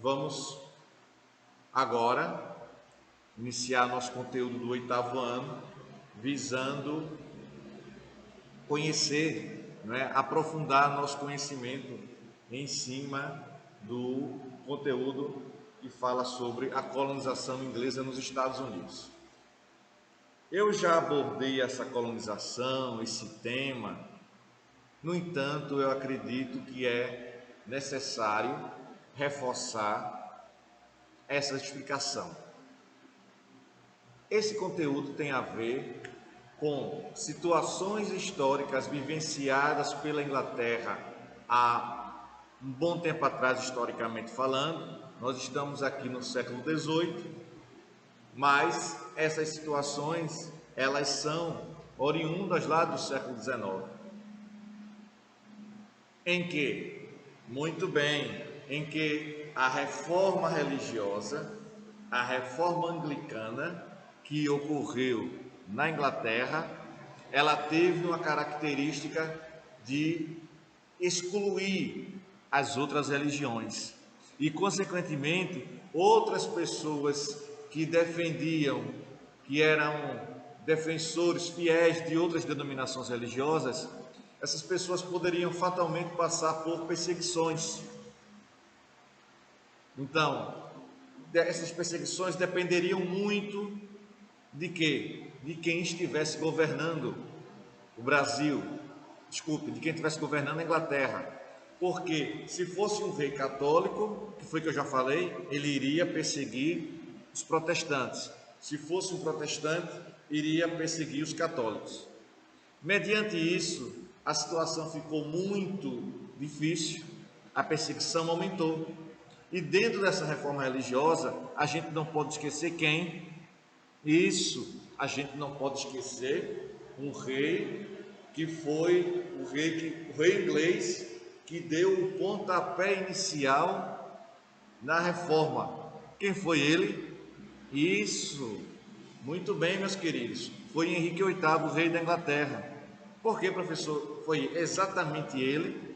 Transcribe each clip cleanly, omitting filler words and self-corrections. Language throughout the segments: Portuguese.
vamos agora iniciar nosso conteúdo do 8º ano, visando conhecer, aprofundar nosso conhecimento em cima do conteúdo que fala sobre a colonização inglesa nos Estados Unidos. Eu já abordei essa colonização, esse tema. No entanto, eu acredito que é necessário reforçar essa explicação. Esse conteúdo tem a ver com situações históricas vivenciadas pela Inglaterra há um bom tempo atrás, historicamente falando. Nós estamos aqui no século XVIII, mas essas situações, elas são oriundas lá do século XIX. Em que, muito bem, em que a reforma religiosa, a reforma anglicana que ocorreu na Inglaterra, ela teve uma característica de excluir as outras religiões e, consequentemente, outras pessoas que defendiam, que eram defensores fiéis de outras denominações religiosas, essas pessoas poderiam fatalmente passar por perseguições. Então, essas perseguições dependeriam muito de quê? De quem estivesse governando o Brasil, de quem estivesse governando a Inglaterra. Porque se fosse um rei católico, que foi que eu já falei, ele iria perseguir os protestantes. Se fosse um protestante, iria perseguir os católicos. Mediante isso, a situação ficou muito difícil, a perseguição aumentou. E dentro dessa reforma religiosa, a gente não pode esquecer quem? Isso, a gente não pode esquecer um rei que foi o rei inglês que deu o pontapé inicial na reforma. Quem foi ele? Isso, muito bem, meus queridos, foi Henrique VIII, o rei da Inglaterra. Por que, professor? Foi exatamente ele.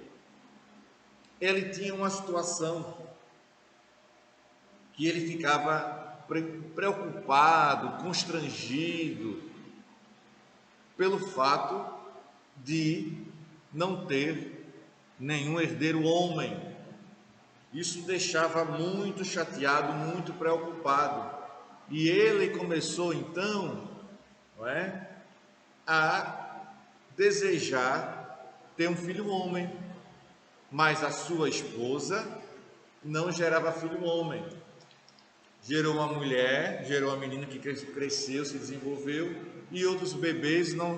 Ele tinha uma situação que ele ficava preocupado, constrangido pelo fato de não ter nenhum herdeiro homem. Isso deixava muito chateado, muito preocupado. E ele começou então, a desejar ter um filho homem, mas a sua esposa não gerava filho homem. Gerou uma mulher, gerou uma menina que cresceu, se desenvolveu, e outros bebês não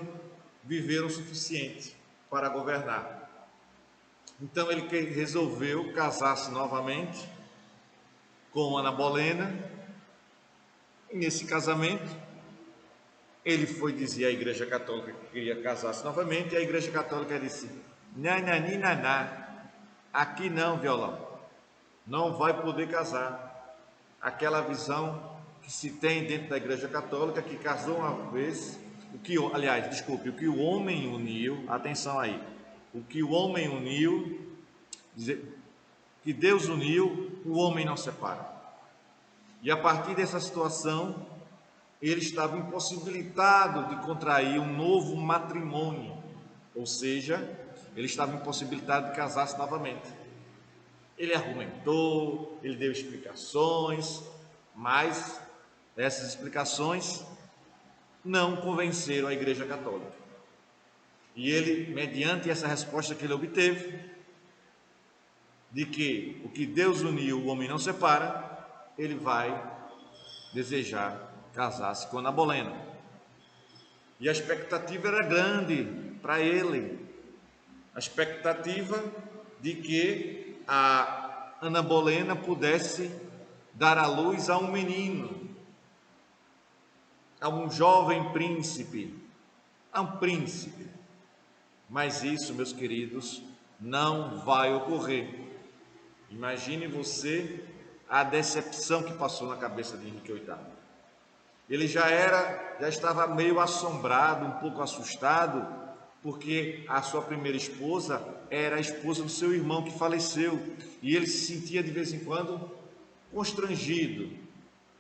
viveram o suficiente para governar. Então ele resolveu casar-se novamente com Ana Bolena. E nesse casamento, ele foi dizer à Igreja Católica que queria casar-se novamente, e a Igreja Católica disse: nanani, naná, aqui não, violão, não vai poder casar. Aquela visão que se tem dentro da Igreja Católica, que casou uma vez, o que o homem uniu, atenção aí, o que o homem uniu, que Deus uniu, o homem não separa. E a partir dessa situação, ele estava impossibilitado de contrair um novo matrimônio, ou seja, ele estava impossibilitado de casar-se novamente. Ele argumentou, ele deu explicações, mas essas explicações não convenceram a Igreja Católica. E ele, mediante essa resposta que ele obteve, de que o que Deus uniu, o homem não separa, ele vai desejar casar-se com Ana Bolena. E a expectativa era grande para ele, a expectativa de que a Ana Bolena pudesse dar à luz a um menino, a um jovem príncipe, a um príncipe. Mas isso, meus queridos, não vai ocorrer. Imagine você a decepção que passou na cabeça de Henrique VIII. Ele já estava meio assombrado, um pouco assustado, porque a sua primeira esposa era a esposa do seu irmão que faleceu, e ele se sentia de vez em quando constrangido,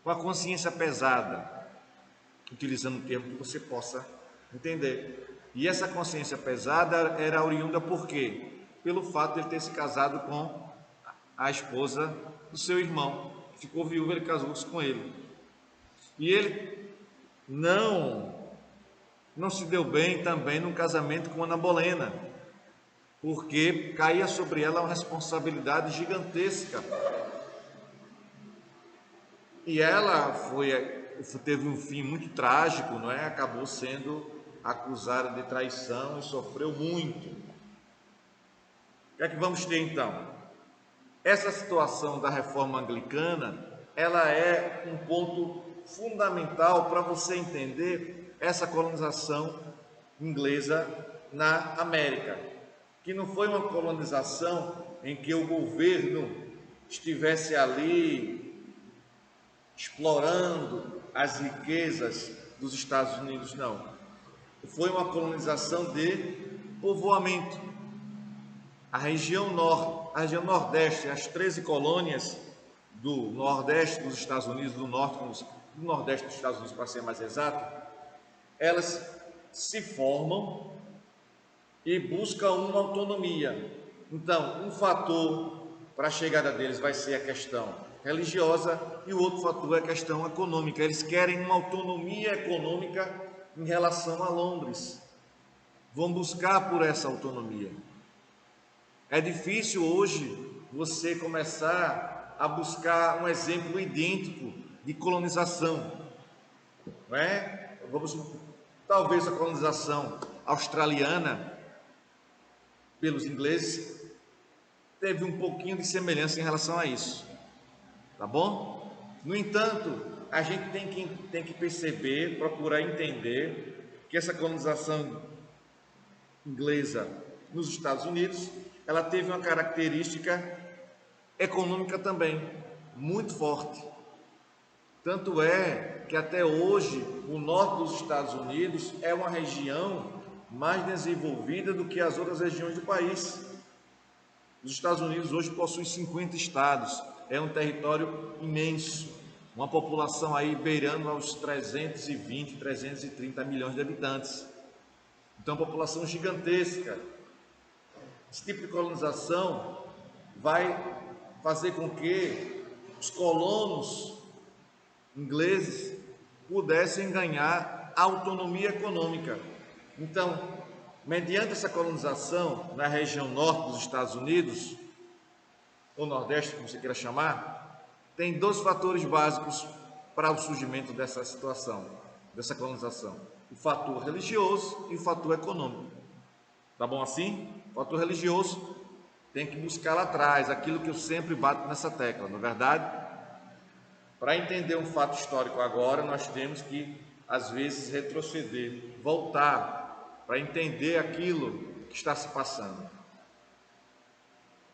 com a consciência pesada, utilizando um termo que você possa entender. E essa consciência pesada era oriunda por quê? Pelo fato de ele ter se casado com a esposa do seu irmão. Ficou viúvo, ele casou-se com ele. E ele não se deu bem também no casamento com Ana Bolena, porque caía sobre ela uma responsabilidade gigantesca. E ela teve um fim muito trágico, não é? Acabou sendo acusada de traição e sofreu muito. O que é que vamos ter então? Essa situação da reforma anglicana, ela é um ponto fundamental para você entender essa colonização inglesa na América, que não foi uma colonização em que o governo estivesse ali explorando as riquezas dos Estados Unidos, não. Foi uma colonização de povoamento. A região norte, a região nordeste, as 13 colônias do nordeste dos Estados Unidos, do nordeste dos Estados Unidos, para ser mais exato, elas se formam e buscam uma autonomia. Então, um fator para a chegada deles vai ser a questão religiosa e o outro fator é a questão econômica. Eles querem uma autonomia econômica em relação a Londres. Vão buscar por essa autonomia. É difícil hoje você começar a buscar um exemplo idêntico de colonização, não é? Talvez a colonização australiana pelos ingleses teve um pouquinho de semelhança em relação a isso, tá bom? No entanto, a gente tem que perceber, procurar entender que essa colonização inglesa nos Estados Unidos, ela teve uma característica econômica também muito forte. Tanto é que até hoje o norte dos Estados Unidos é uma região mais desenvolvida do que as outras regiões do país. Os Estados Unidos hoje possuem 50 estados, é um território imenso, uma população aí beirando aos 320, 330 milhões de habitantes. Então, uma população gigantesca. Esse tipo de colonização vai fazer com que os colonos ingleses pudessem ganhar autonomia econômica. Então, mediante essa colonização na região norte dos Estados Unidos, ou nordeste, como você queira chamar, tem dois fatores básicos para o surgimento dessa situação, dessa colonização: o fator religioso e o fator econômico. Tá bom assim? O fator religioso tem que buscar lá atrás, aquilo que eu sempre bato nessa tecla, não é verdade? Para entender um fato histórico agora, nós temos que, às vezes, retroceder, voltar, para entender aquilo que está se passando.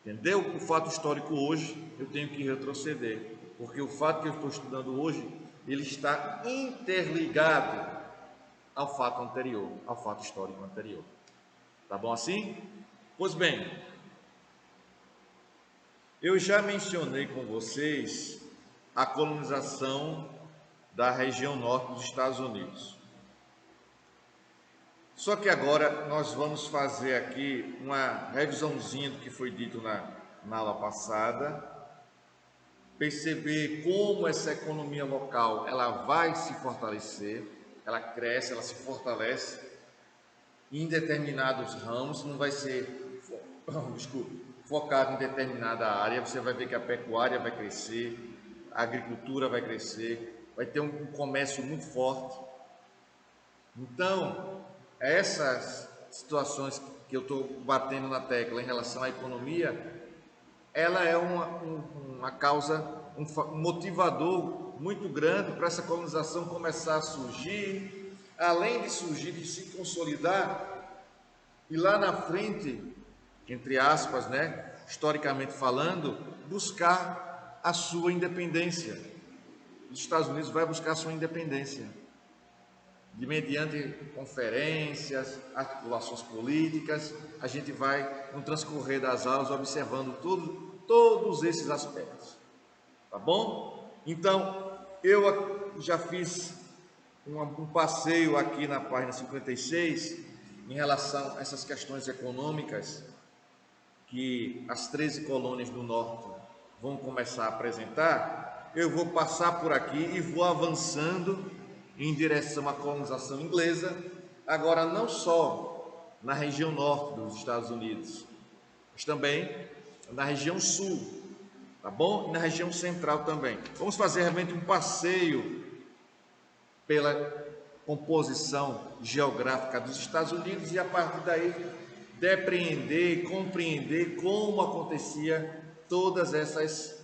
Entendeu? O fato histórico hoje, eu tenho que retroceder, porque o fato que eu estou estudando hoje, ele está interligado ao fato anterior, ao fato histórico anterior. Tá bom assim? Pois bem, eu já mencionei com vocês a colonização da região norte dos Estados Unidos. Só que agora nós vamos fazer aqui uma revisãozinha do que foi dito na aula passada, perceber como essa economia local ela vai se fortalecer, ela cresce, ela se fortalece em determinados ramos, não vai ser focado em determinada área. Você vai ver que a pecuária vai crescer, a agricultura vai crescer, vai ter um comércio muito forte. Então, essas situações que eu estou batendo na tecla em relação à economia, ela é uma causa, um motivador muito grande para essa colonização começar a surgir, além de surgir, de se consolidar, e lá na frente, entre aspas, né, historicamente falando, buscar a sua independência. Os Estados Unidos vai buscar a sua independência, de mediante conferências, articulações políticas. A gente vai, no transcorrer das aulas, observando todos esses aspectos. tá bom? Então, eu já fiz um passeio aqui na página 56 em relação a essas questões econômicas que as 13 colônias do norte vão começar a apresentar. Eu vou passar por aqui e vou avançando em direção à colonização inglesa, agora não só na região norte dos Estados Unidos, mas também na região sul, tá bom? E na região central também. Vamos fazer realmente um passeio pela composição geográfica dos Estados Unidos e a partir daí depreender, compreender como acontecia todos esses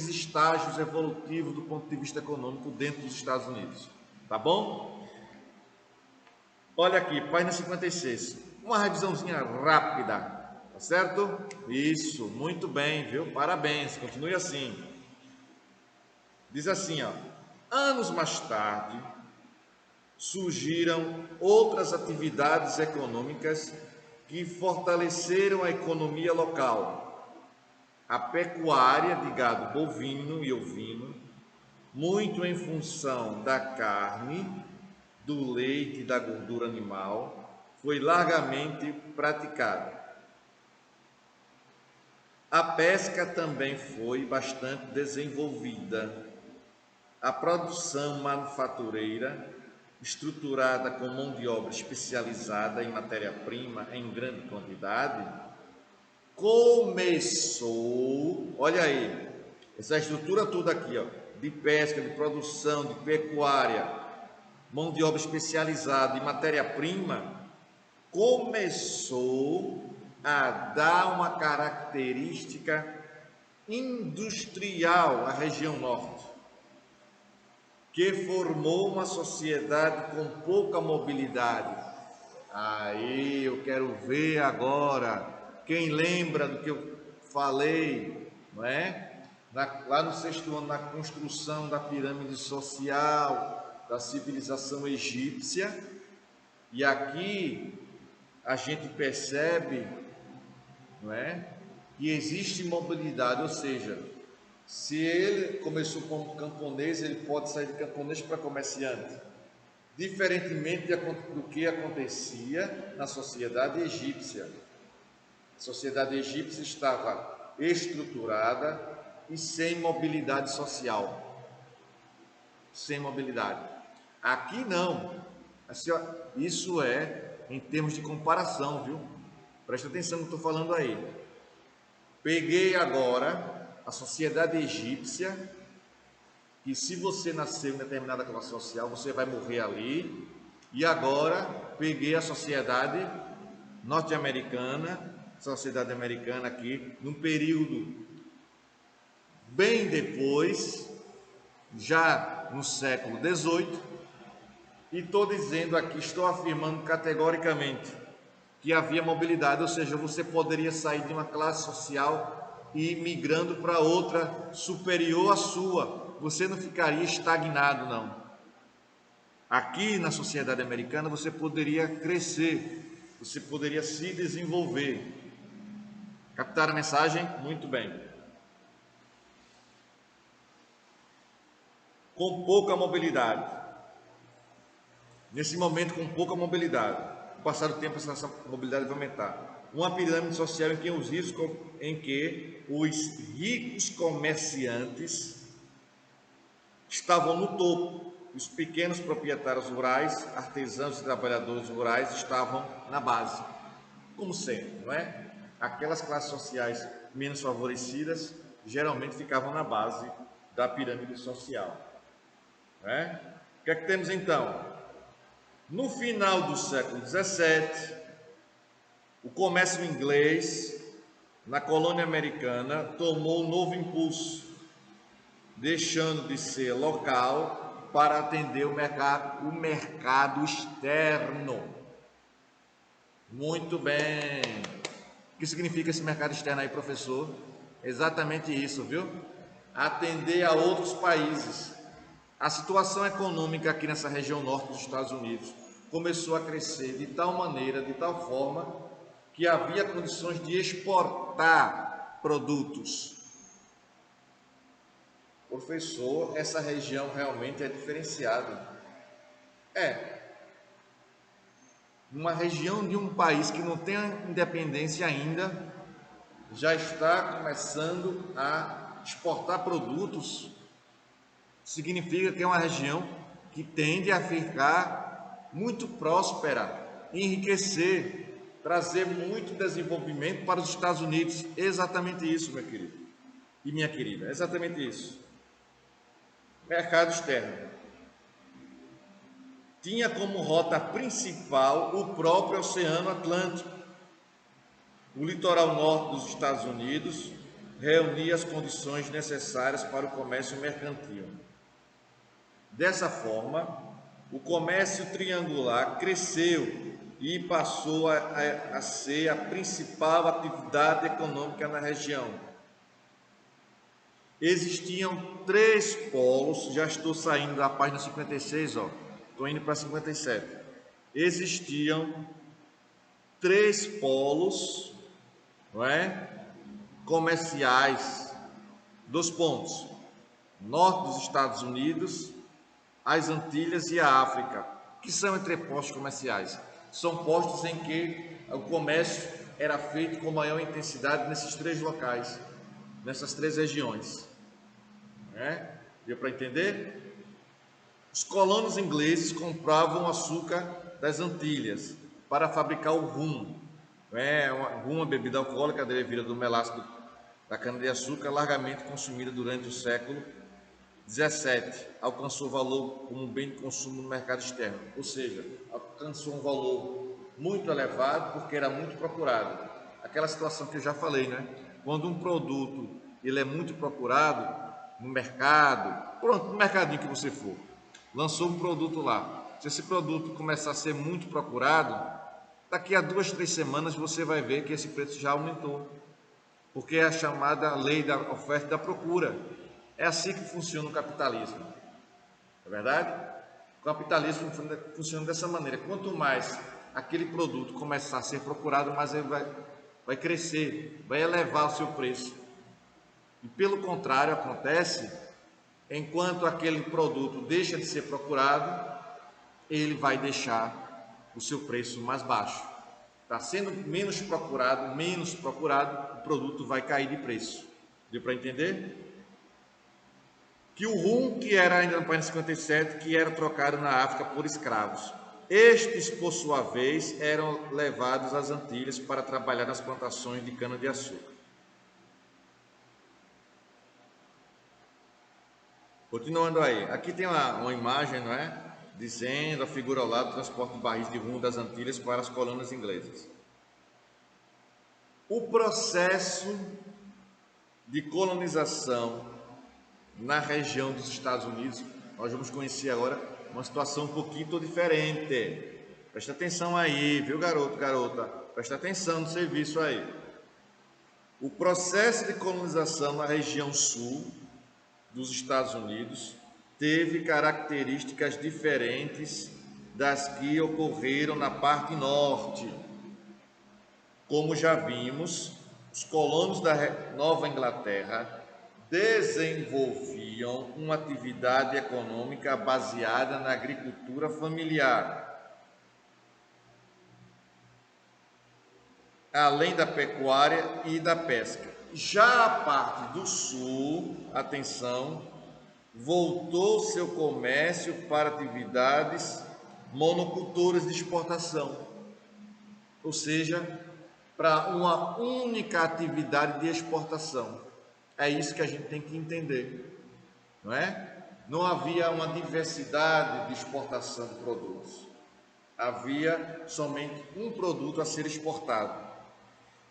estágios evolutivos do ponto de vista econômico dentro dos Estados Unidos, tá bom? Olha aqui, página 56, uma revisãozinha rápida, tá certo? Isso, muito bem, viu? Parabéns, continue assim. Diz assim, ó, anos mais tarde, surgiram outras atividades econômicas que fortaleceram a economia local. A pecuária de gado bovino e ovino, muito em função da carne, do leite e da gordura animal, foi largamente praticada. A pesca também foi bastante desenvolvida. A produção manufatureira, estruturada com mão de obra especializada em matéria-prima em grande quantidade, começou, olha aí, essa estrutura toda aqui, ó, de pesca, de produção, de pecuária, mão de obra especializada e matéria-prima, começou a dar uma característica industrial à região norte, que formou uma sociedade com pouca mobilidade. Aí eu quero ver agora, quem lembra do que eu falei, não é? Lá no 6º ano, na construção da pirâmide social da civilização egípcia, e aqui a gente percebe, não é? Que existe mobilidade, ou seja, se ele começou como camponês, ele pode sair de camponês para comerciante, diferentemente do que acontecia na sociedade egípcia. A sociedade egípcia estava estruturada e sem mobilidade social. Sem mobilidade. Aqui não. Isso é em termos de comparação, viu? Presta atenção no que eu estou falando aí. Peguei agora a sociedade egípcia, que se você nasceu em determinada classe social, você vai morrer ali. E agora peguei a sociedade norte-americana, sociedade americana aqui, num período bem depois, já no século XVIII, e estou dizendo aqui, estou afirmando categoricamente que havia mobilidade, ou seja, você poderia sair de uma classe social e ir migrando para outra superior à sua, você não ficaria estagnado, não. Aqui na sociedade americana você poderia crescer, você poderia se desenvolver. Captaram a mensagem? Muito bem. Com pouca mobilidade. Nesse momento, com pouca mobilidade. Com o passar do tempo, essa mobilidade vai aumentar. Uma pirâmide social em que os ricos comerciantes estavam no topo. Os pequenos proprietários rurais, artesãos e trabalhadores rurais estavam na base. Como sempre, não é? Aquelas classes sociais menos favorecidas geralmente ficavam na base da pirâmide social. Não é? O que é que temos então? No final do século XVII, o comércio inglês na colônia americana tomou um novo impulso, deixando de ser local para atender o mercado externo. Muito bem. O que significa esse mercado externo aí, professor? Exatamente isso, viu? Atender a outros países. A situação econômica aqui nessa região norte dos Estados Unidos começou a crescer de tal maneira, de tal forma, que havia condições de exportar produtos. professor, essa região realmente é diferenciada. É, uma região de um país que não tem independência ainda, já está começando a exportar produtos, significa que é uma região que tende a ficar muito próspera, enriquecer, trazer muito desenvolvimento para os Estados Unidos. Exatamente isso, meu querido e minha querida, exatamente isso. Mercado externo. Tinha como rota principal o próprio Oceano Atlântico. O litoral norte dos Estados Unidos reunia as condições necessárias para o comércio mercantil. Dessa forma, o comércio triangular cresceu e passou a ser a principal atividade econômica na região. Existiam 3 polos, já estou saindo da página 56, estou indo para 57. Existiam 3 polos, não é? Comerciais dos pontos: norte dos Estados Unidos, as Antilhas e a África, que são entrepostos comerciais. São postos em que o comércio era feito com maior intensidade nesses 3 locais, nessas 3 regiões. Deu para entender? Os colonos ingleses compravam açúcar das Antilhas para fabricar o rum. Rum, uma bebida alcoólica derivada do melaço da cana-de-açúcar, largamente consumida durante o século XVII. Alcançou valor como bem de consumo no mercado externo, ou seja, alcançou um valor muito elevado porque era muito procurado. Aquela situação que eu já falei, né? Quando um produto ele é muito procurado no mercado, pronto, no mercadinho que você for, lançou um produto lá. Se esse produto começar a ser muito procurado, daqui a 2, 3 semanas você vai ver que esse preço já aumentou, porque é a chamada lei da oferta e da procura. É assim que funciona o capitalismo, não é verdade? O capitalismo funciona dessa maneira. Quanto mais aquele produto começar a ser procurado, mais ele vai crescer, vai elevar o seu preço. E pelo contrário acontece, enquanto aquele produto deixa de ser procurado, ele vai deixar o seu preço mais baixo. Está sendo menos procurado, o produto vai cair de preço. Deu para entender? Que o rum, que era ainda no país 57, que era trocado na África por escravos. Estes, por sua vez, eram levados às Antilhas para trabalhar nas plantações de cana-de-açúcar. Continuando aí, aqui tem uma imagem, não é? Dizendo a figura ao lado, transporte de barris de rum das Antilhas para as colônias inglesas. O processo de colonização na região dos Estados Unidos, nós vamos conhecer agora uma situação um pouquinho diferente. Presta atenção aí, viu, garoto, garota? Presta atenção no serviço aí. O processo de colonização na região sul dos Estados Unidos teve características diferentes das que ocorreram na parte norte. Como já vimos, os colonos da Nova Inglaterra desenvolviam uma atividade econômica baseada na agricultura familiar, além da pecuária e da pesca. Já a parte do sul, atenção, voltou seu comércio para atividades monocultoras de exportação, ou seja, para uma única atividade de exportação. É isso que a gente tem que entender, não é? Não havia uma diversidade de exportação de produtos. Havia somente um produto a ser exportado,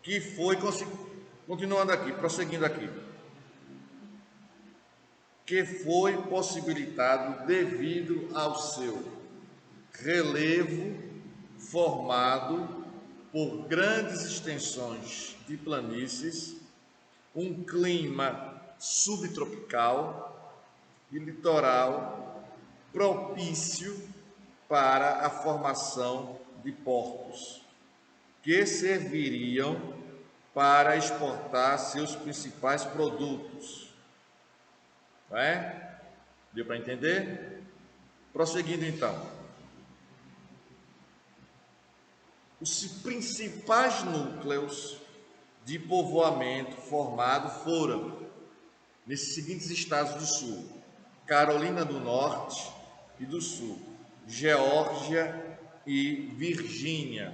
que foi, continuando aqui, prosseguindo aqui, que foi possibilitado devido ao seu relevo formado por grandes extensões de planícies, um clima subtropical e litoral propício para a formação de portos, que serviriam para exportar seus principais produtos. não é? Deu para entender? Prosseguindo então. Os principais núcleos de povoamento formado foram nesses seguintes estados do sul: Carolina do Norte e do Sul, Geórgia e Virgínia.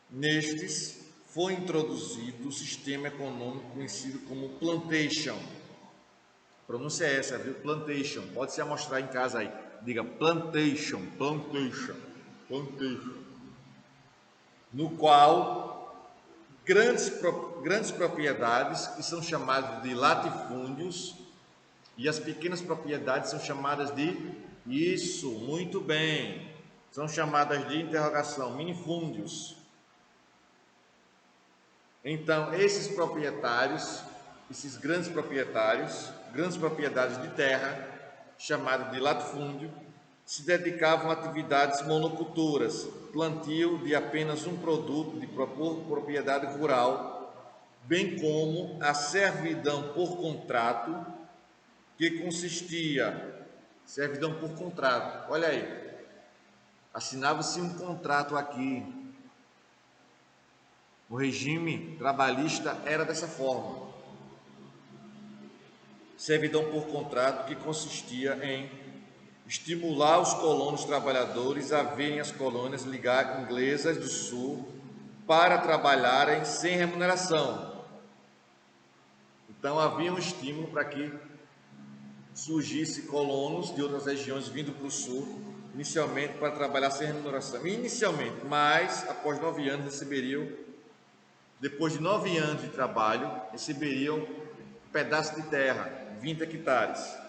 Nestes foi introduzido o sistema econômico conhecido como plantation. A pronúncia é essa, viu? Plantation. Pode se amostrar em casa aí. Diga plantation, plantation, plantation. No qual grandes propriedades, que são chamadas de latifúndios, e as pequenas propriedades são chamadas de isso, muito bem, são chamadas de interrogação, minifúndios. Então, esses proprietários, esses grandes propriedades de terra, chamadas de latifúndio, se dedicavam a atividades monoculturas, plantio de apenas um produto de propriedade rural, bem como a servidão por contrato, que consistia, servidão por contrato, olha aí, assinava-se um contrato aqui. O regime trabalhista era dessa forma. Servidão por contrato, que consistia em estimular os colonos trabalhadores a verem as colônias inglesas do sul para trabalharem sem remuneração. Então havia um estímulo para que surgisse colonos de outras regiões vindo para o sul, inicialmente para trabalhar sem remuneração. Inicialmente, mas após 9 anos receberiam, depois de 9 anos de trabalho, receberiam um pedaço de terra, 20 hectares.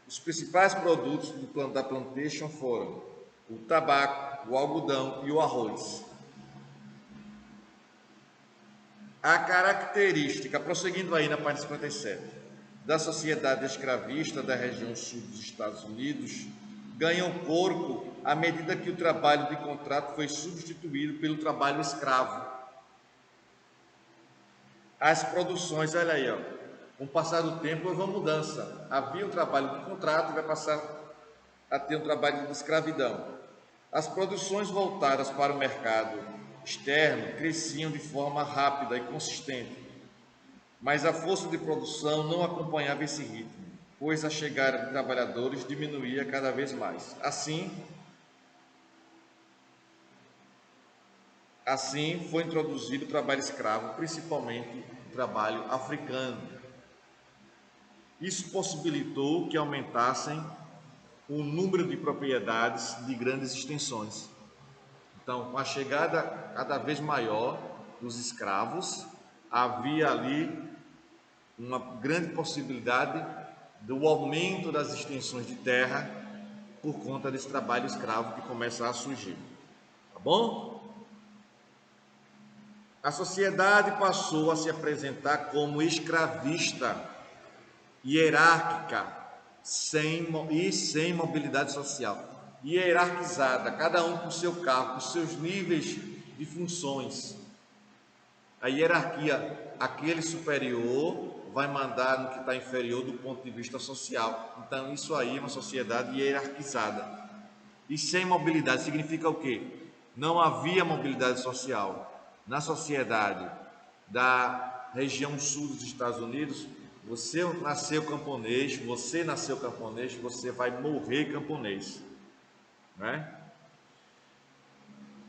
Os principais produtos da plantation foram o tabaco, o algodão e o arroz. A característica, prosseguindo aí na página 57, da sociedade escravista da região sul dos Estados Unidos, ganham corpo à medida que o trabalho de contrato foi substituído pelo trabalho escravo. As produções, olha aí, ó, com o passar do tempo houve uma mudança. Havia um trabalho de contrato e vai passar a ter um trabalho de escravidão. As produções voltadas para o mercado externo cresciam de forma rápida e consistente, mas a força de produção não acompanhava esse ritmo, pois a chegada de trabalhadores diminuía cada vez mais. Assim foi introduzido o trabalho escravo, principalmente o trabalho africano. Isso possibilitou que aumentassem o número de propriedades de grandes extensões. Então, com a chegada cada vez maior dos escravos, havia ali uma grande possibilidade do aumento das extensões de terra por conta desse trabalho escravo que começa a surgir. Tá bom? A sociedade passou a se apresentar como escravista, hierárquica sem mobilidade social. Hierarquizada, cada um com seu cargo, com seus níveis de funções. A hierarquia, aquele superior vai mandar no que está inferior do ponto de vista social. Então, isso aí é uma sociedade hierarquizada. E sem mobilidade significa o quê? Não havia mobilidade social. Na sociedade da região sul dos Estados Unidos, você nasceu camponês, você vai morrer camponês. Né?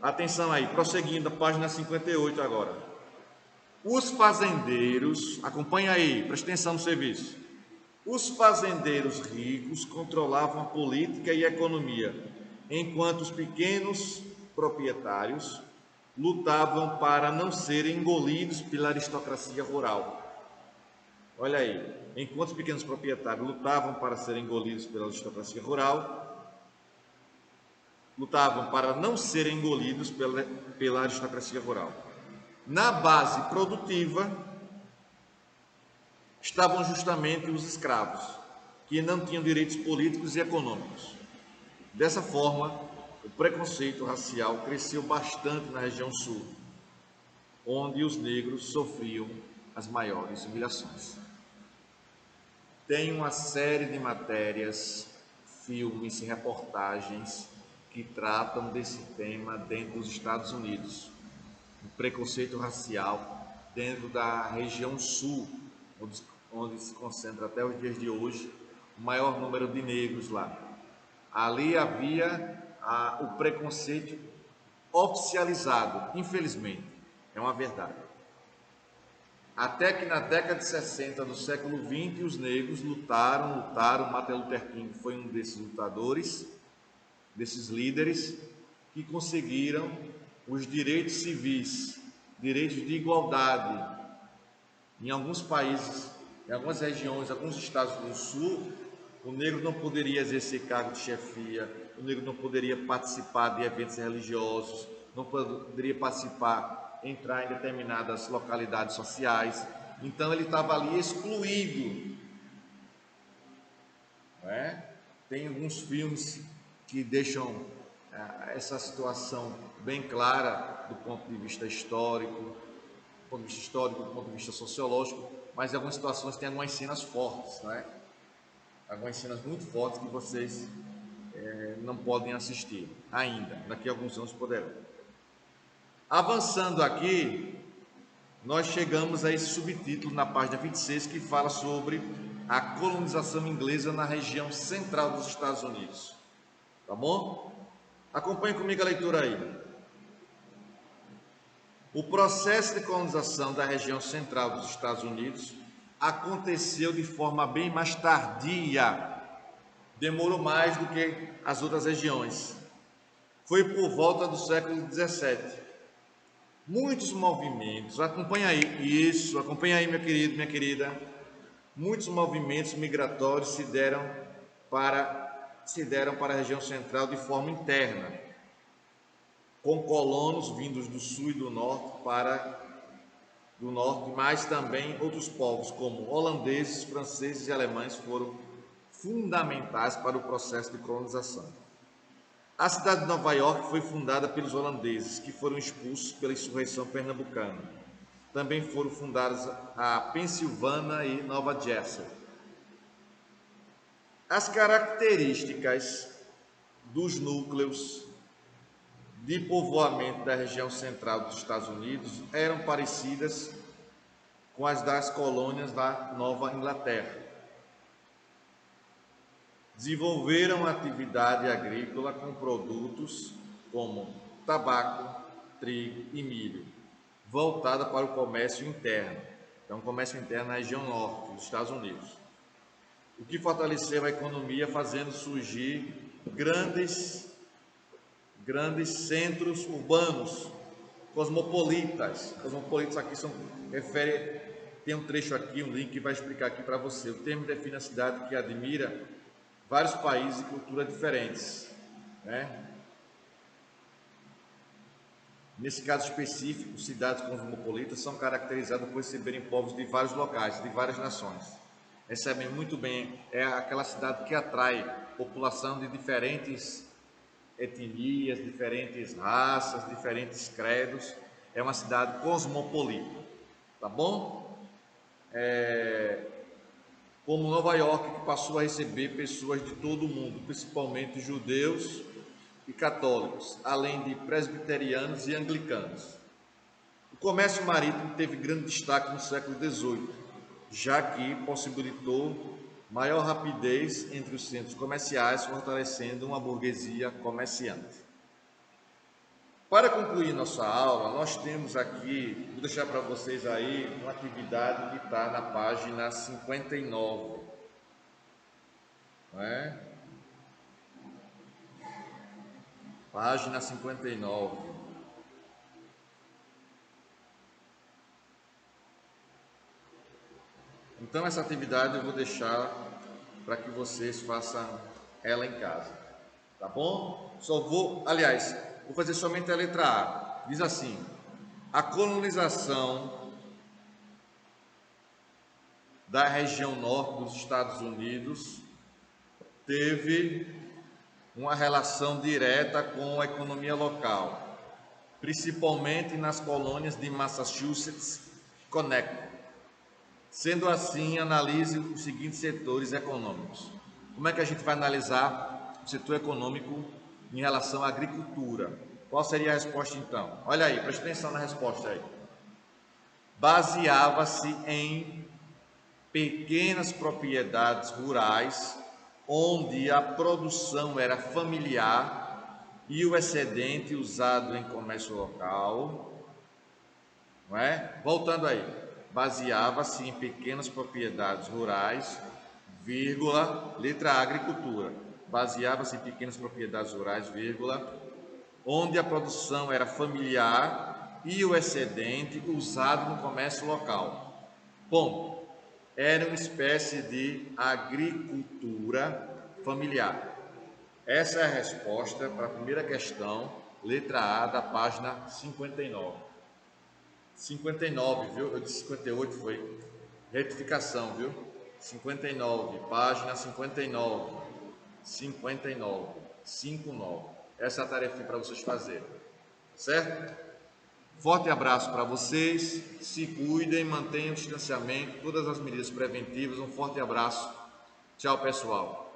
Atenção aí, prosseguindo a página 58 agora. Os fazendeiros, acompanha aí, presta atenção no serviço. Os fazendeiros ricos controlavam a política e a economia, enquanto os pequenos proprietários lutavam para não serem engolidos pela aristocracia rural. Olha aí, enquanto os pequenos proprietários lutavam para serem engolidos pela aristocracia rural, lutavam para não serem engolidos pela aristocracia rural. Na base produtiva estavam justamente os escravos, que não tinham direitos políticos e econômicos. Dessa forma, o preconceito racial cresceu bastante na região sul, onde os negros sofriam as maiores humilhações. tem uma série de matérias, filmes e reportagens que tratam desse tema dentro dos Estados Unidos. O preconceito racial dentro da região sul, onde se concentra até os dias de hoje o maior número de negros lá. Ali havia o preconceito oficializado, infelizmente, é uma verdade. Até que na década de 60 do século 20, os negros lutaram. Martin Luther King foi um desses lutadores, desses líderes, que conseguiram os direitos civis, direitos de igualdade. Em alguns países, em algumas regiões, alguns estados do sul, o negro não poderia exercer cargo de chefia, o negro não poderia participar de eventos religiosos, não poderia participar, entrar em determinadas localidades sociais. Então ele estava ali excluído. Não é? Tem alguns filmes que deixam essa situação bem clara do ponto de vista histórico, do ponto de vista sociológico, mas em algumas situações tem algumas cenas fortes, não é? Algumas cenas muito fortes que vocês não podem assistir ainda, daqui a alguns anos poderão. Avançando aqui, nós chegamos a esse subtítulo na página 26 que fala sobre a colonização inglesa na região central dos Estados Unidos. Tá bom? Acompanhe comigo a leitura aí. O processo de colonização da região central dos Estados Unidos aconteceu de forma bem mais tardia, demorou mais do que as outras regiões. Foi por volta do século XVII. Muitos movimentos, acompanha aí, meu querido, minha querida. Muitos movimentos migratórios se deram para a região central de forma interna, com colonos vindos do sul e do norte mas também outros povos como holandeses, franceses e alemães foram fundamentais para o processo de colonização. A cidade de Nova York foi fundada pelos holandeses, que foram expulsos pela insurreição pernambucana. Também foram fundadas a Pensilvânia e Nova Jersey. As características dos núcleos de povoamento da região central dos Estados Unidos eram parecidas com as das colônias da Nova Inglaterra. Desenvolveram atividade agrícola com produtos como tabaco, trigo e milho, voltada para o comércio interno. Então, comércio interno na região norte dos Estados Unidos. O que fortaleceu a economia, fazendo surgir grandes centros urbanos, cosmopolitas. Cosmopolitas aqui tem um trecho aqui, um link que vai explicar aqui para você. O termo define a cidade que admira vários países e culturas diferentes, né? Nesse caso específico, cidades cosmopolitas são caracterizadas por receberem povos de vários locais, de várias nações. Recebem muito bem, é aquela cidade que atrai população de diferentes etnias, diferentes raças, diferentes credos. É uma cidade cosmopolita, tá bom? Como Nova York, que passou a receber pessoas de todo o mundo, principalmente judeus e católicos, além de presbiterianos e anglicanos. O comércio marítimo teve grande destaque no século XVIII, já que possibilitou maior rapidez entre os centros comerciais, fortalecendo uma burguesia comerciante. Para concluir nossa aula, nós temos aqui, vou deixar para vocês aí uma atividade que está na página 59. Não é? Página 59. Então, essa atividade eu vou deixar para que vocês façam ela em casa, tá bom? Vou fazer somente a letra A. Diz assim: a colonização da região norte dos Estados Unidos teve uma relação direta com a economia local, principalmente nas colônias de Massachusetts e Connecticut, Sendo assim, analise os seguintes setores econômicos. Como é que a gente vai analisar o setor econômico em relação à agricultura? Qual seria a resposta então? Olha aí, preste atenção na resposta aí. Baseava-se em pequenas propriedades rurais, onde a produção era familiar e o excedente usado em comércio local, não é? Voltando aí, baseava-se em pequenas propriedades rurais, vírgula, letra A, agricultura. Baseava-se em pequenas propriedades rurais, vírgula, onde a produção era familiar e o excedente usado no comércio local. Ponto. Era uma espécie de agricultura familiar. Essa é a resposta para a primeira questão, letra A, da página 59. 59, viu? Eu disse 58, foi retificação, viu? 59, página 59. 59, 59. Essa é a tarefa para vocês fazerem, certo? Forte abraço para vocês, se cuidem, mantenham o distanciamento, todas as medidas preventivas. Um forte abraço. Tchau, pessoal.